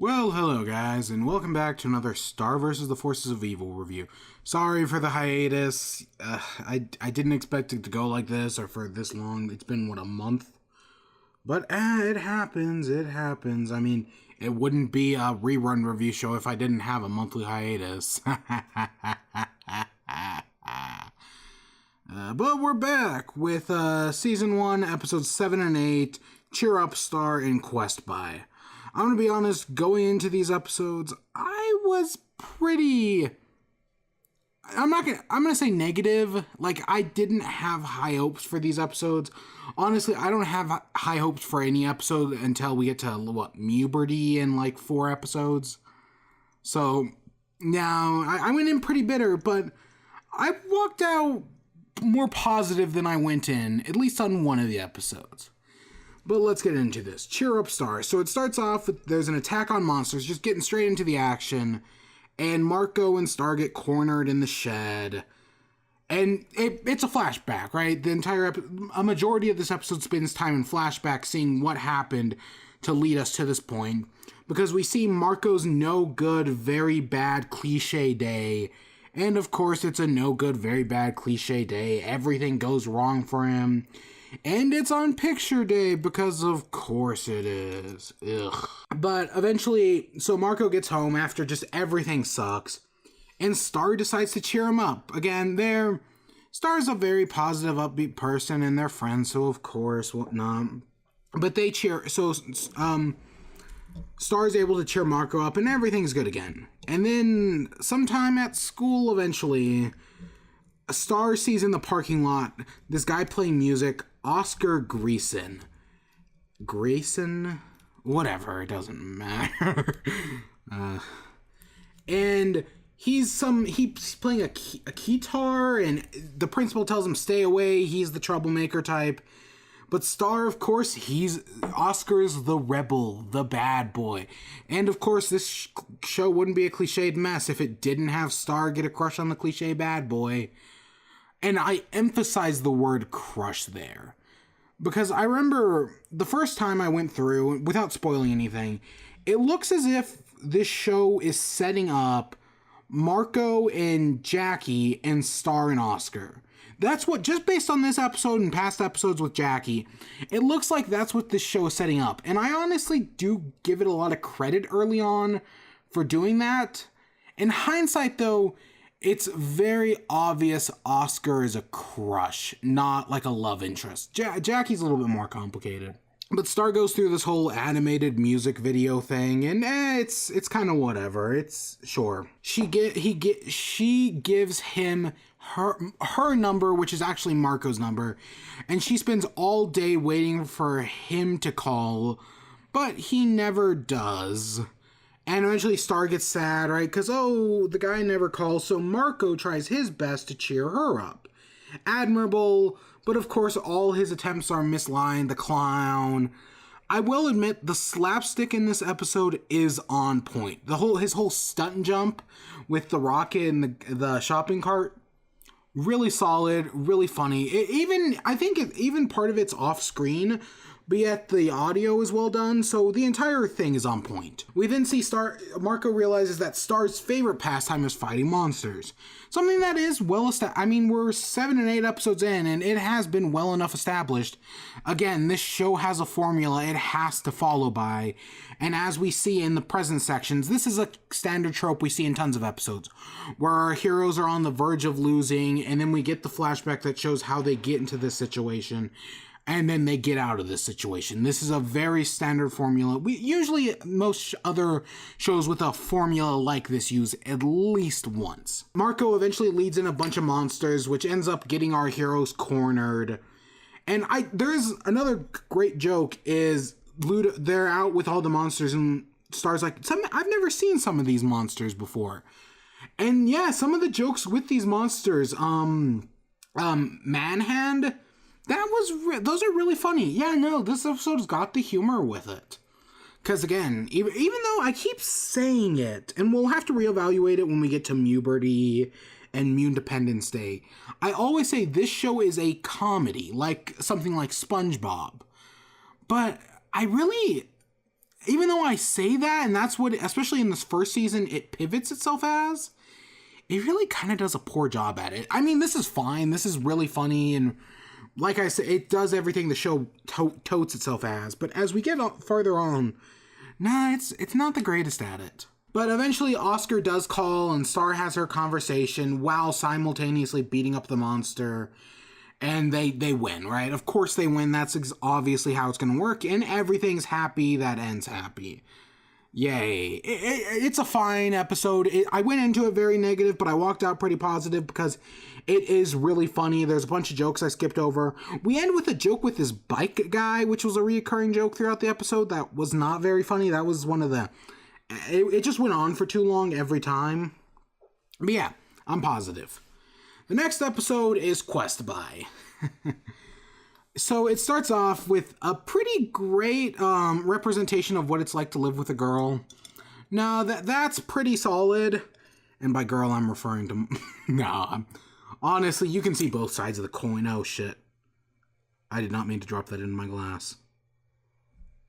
Well, hello guys, and welcome back to another Star vs. the Forces of Evil review. Sorry for the hiatus. I didn't expect it to go like this or for this long. It's been, a month? But it happens, I mean, it wouldn't be a rerun review show if I didn't have a monthly hiatus. But we're back with Season 1, Episodes 7 and 8, Cheer Up, Star, and Quest By. I'm gonna be honest, going into these episodes, I was pretty... I'm gonna say negative. Like, I didn't have high hopes for these episodes. Honestly, I don't have high hopes for any episode until we get to, Muberty in, 4 episodes. So, now, I went in pretty bitter, but I walked out more positive than I went in, at least on one of the episodes. But let's get into this. Cheer Up, Star. So it starts off with there's an attack on monsters, just getting straight into the action. And Marco and Star get cornered in the shed. And it's a flashback, right? The entire a majority of this episode spends time in flashback, seeing what happened to lead us to this point. Because we see Marco's no good, very bad cliche day. And of course, it's a no good, very bad cliche day. Everything goes wrong for him. And it's on picture day because of course it is. Ugh. But eventually, so Marco gets home after just everything sucks. And Star decides to cheer him up. Again, Star's a very positive, upbeat person and they're friends, so of course, whatnot. But they cheer, so Star's able to cheer Marco up and everything's good again. And then sometime at school eventually, Star sees in the parking lot this guy playing music, Oscar Grayson. Grayson? Whatever, it doesn't matter. And he's playing a guitar, and the principal tells him stay away, he's the troublemaker type. But Star, of course, Oscar's the rebel, the bad boy. And of course, this show wouldn't be a cliched mess if it didn't have Star get a crush on the cliche bad boy. And I emphasize the word crush there. Because I remember the first time I went through, without spoiling anything, it looks as if this show is setting up Marco and Jackie and Star and Oscar. That's what, just based on this episode and past episodes with Jackie, it looks like that's what this show is setting up. And I honestly do give it a lot of credit early on for doing that. In hindsight, though, it's very obvious Oscar is a crush, not like a love interest. Jackie's a little bit more complicated. But Star goes through this whole animated music video thing, and it's kind of whatever. It's sure. She gives him her number, which is actually Marco's number, and she spends all day waiting for him to call, but he never does. And eventually Star gets sad, right? Because, the guy never calls, so Marco tries his best to cheer her up. Admirable, but of course all his attempts are mislined, the clown. I will admit, the slapstick in this episode is on point. His whole stunt jump with the rocket and the shopping cart, really solid, really funny. I think even part of it's off screen, but yet the audio is well done, so the entire thing is on point. We then see Marco realizes that Star's favorite pastime is fighting monsters. Something that is well established. I mean, we're 7 and 8 episodes in, and it has been well enough established. Again, this show has a formula it has to follow by, and as we see in the present sections, this is a standard trope we see in tons of episodes, where our heroes are on the verge of losing, and then we get the flashback that shows how they get into this situation, and then they get out of this situation. This is a very standard formula. Most other shows with a formula like this use at least once. Marco eventually leads in a bunch of monsters, which ends up getting our heroes cornered. And there's another great joke is they're out with all the monsters and Star's like, I've never seen some of these monsters before. And yeah, some of the jokes with these monsters, Manhand, those are really funny. Yeah, no, this episode's got the humor with it. Because again, even though I keep saying it, and we'll have to reevaluate it when we get to Muberty and Mundependence Day, I always say this show is a comedy, like something like SpongeBob. But I really, even though I say that, and that's what, especially in this first season, it pivots itself as, it really kind of does a poor job at it. I mean, this is fine. This is really funny, and like I said, it does everything the show totes itself as. But as we get farther on, it's not the greatest at it. But eventually, Oscar does call, and Star has her conversation while simultaneously beating up the monster. And they win, right? Of course they win. That's obviously how it's going to work. And everything's happy that ends happy. Yay. It's a fine episode. I went into it very negative, but I walked out pretty positive because it is really funny. There's a bunch of jokes I skipped over. We end with a joke with this bike guy, which was a recurring joke throughout the episode. That was not very funny. That was one of the... It just went on for too long every time. But yeah, I'm positive. The next episode is Quest By. So it starts off with a pretty great representation of what it's like to live with a girl. Now, that's pretty solid. And by girl, I'm referring to... honestly, you can see both sides of the coin. Oh, shit. I did not mean to drop that into my glass.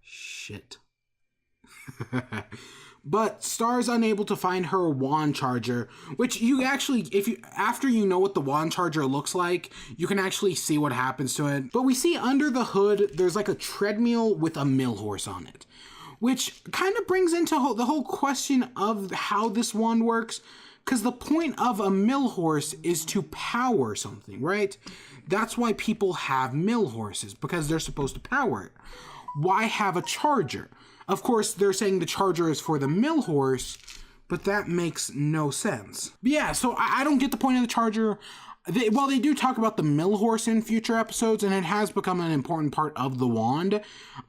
Shit. But Star's unable to find her wand charger, which you actually, after you know what the wand charger looks like, you can actually see what happens to it. But we see under the hood, there's like a treadmill with a mill horse on it, which kind of brings into the whole question of how this wand works. Because the point of a mill horse is to power something, right? That's why people have mill horses, because they're supposed to power it. Why have a charger? Of course, they're saying the charger is for the mill horse, but that makes no sense. But yeah, so I don't get the point of the charger. They do talk about the mill horse in future episodes, and it has become an important part of the wand.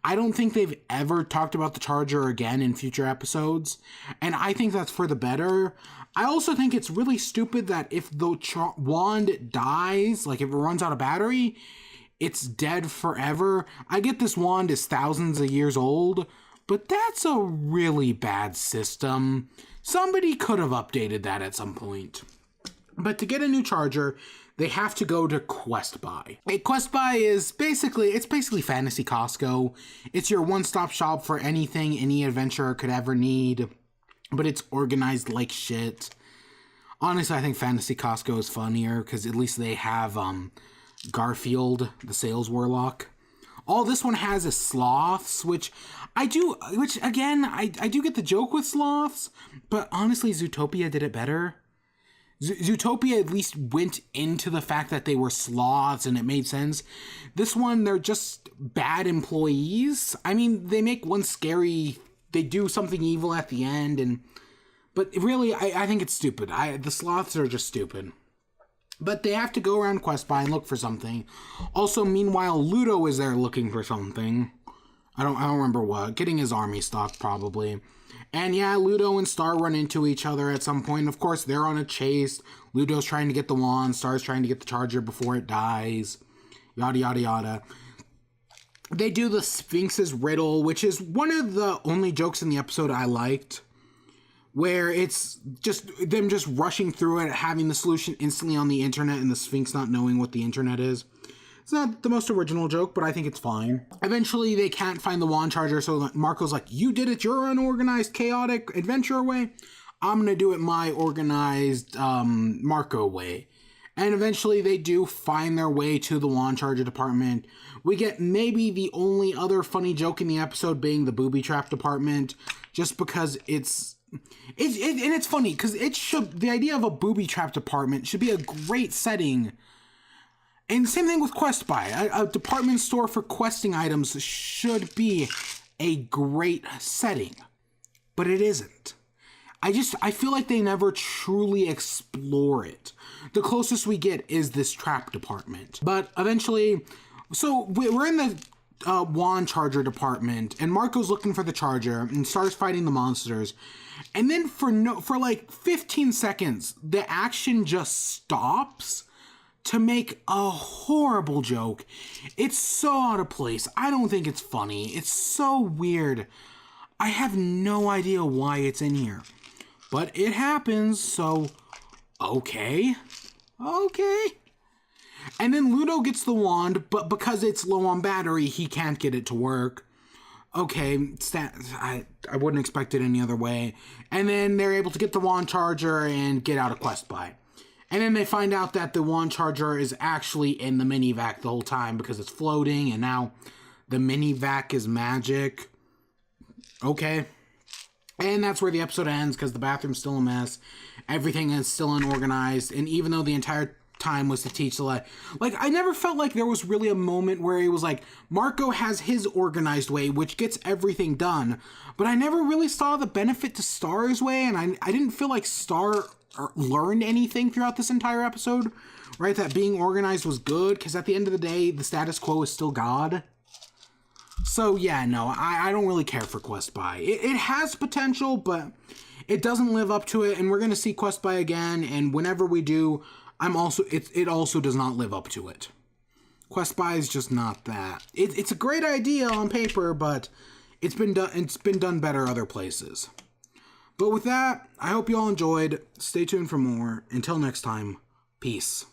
I don't think they've ever talked about the charger again in future episodes, and I think that's for the better. I also think it's really stupid that if the wand dies, like if it runs out of battery, it's dead forever. I get this wand is thousands of years old, but that's a really bad system. Somebody could have updated that at some point. But to get a new charger, they have to go to Quest By. Quest By is basically Fantasy Costco. It's your one-stop shop for anything any adventurer could ever need, but it's organized like shit. Honestly, I think Fantasy Costco is funnier because at least they have Garfield, the sales warlock. All this one has is sloths, which I do get the joke with sloths, but honestly, Zootopia did it better. Zootopia at least went into the fact that they were sloths and it made sense. This one, they're just bad employees. I mean, they make one scary, they do something evil at the end, but really, I think it's stupid. The sloths are just stupid. But they have to go around Quest By and look for something. Also, meanwhile, Ludo is there looking for something. I don't remember what. Getting his army stock, probably. And yeah, Ludo and Star run into each other at some point. Of course, they're on a chase. Ludo's trying to get the wand. Star's trying to get the charger before it dies. Yada, yada, yada. They do the Sphinx's riddle, which is one of the only jokes in the episode I liked, where it's just them just rushing through it, having the solution instantly on the internet, and the Sphinx not knowing what the internet is. It's not the most original joke, but I think it's fine. Eventually, they can't find the wand charger, so Marco's like, you did it your unorganized, chaotic adventure way. I'm gonna do it my organized Marco way. And eventually, they do find their way to the wand charger department. We get maybe the only other funny joke in the episode being the booby trap department, just because it's funny because the idea of a booby trap department should be a great setting. And same thing with Quest By. A department store for questing items should be a great setting, but it isn't. I feel like they never truly explore it. The closest we get is this trap department. But eventually, so we're in the wand charger department, and Marco's looking for the charger and starts fighting the monsters. And then for like 15 seconds, the action just stops to make a horrible joke. It's so out of place. I don't think it's funny. It's so weird. I have no idea why it's in here. But it happens, so okay. And then Ludo gets the wand, but because it's low on battery, he can't get it to work. okay, I wouldn't expect it any other way. And then they're able to get the wand charger and get out of Quest Buy. And then they find out that the wand charger is actually in the mini vac the whole time because it's floating, and now the mini vac is magic. Okay. And that's where the episode ends because the bathroom's still a mess. Everything is still unorganized. And even though the entire time was to teach the like, I never felt like there was really a moment where it was like, Marco has his organized way, which gets everything done. But I never really saw the benefit to Star's way. And I didn't feel like Star learned anything throughout this entire episode. Right? That being organized was good. Because at the end of the day, the status quo is still God. So, yeah, no, I don't really care for Quest Buy. It has potential, but it doesn't live up to it, and we're going to see Quest Buy again, and whenever we do, it also does not live up to it. Quest Buy is just not that. It's a great idea on paper, but it's been done better other places. But with that, I hope you all enjoyed. Stay tuned for more. Until next time, peace.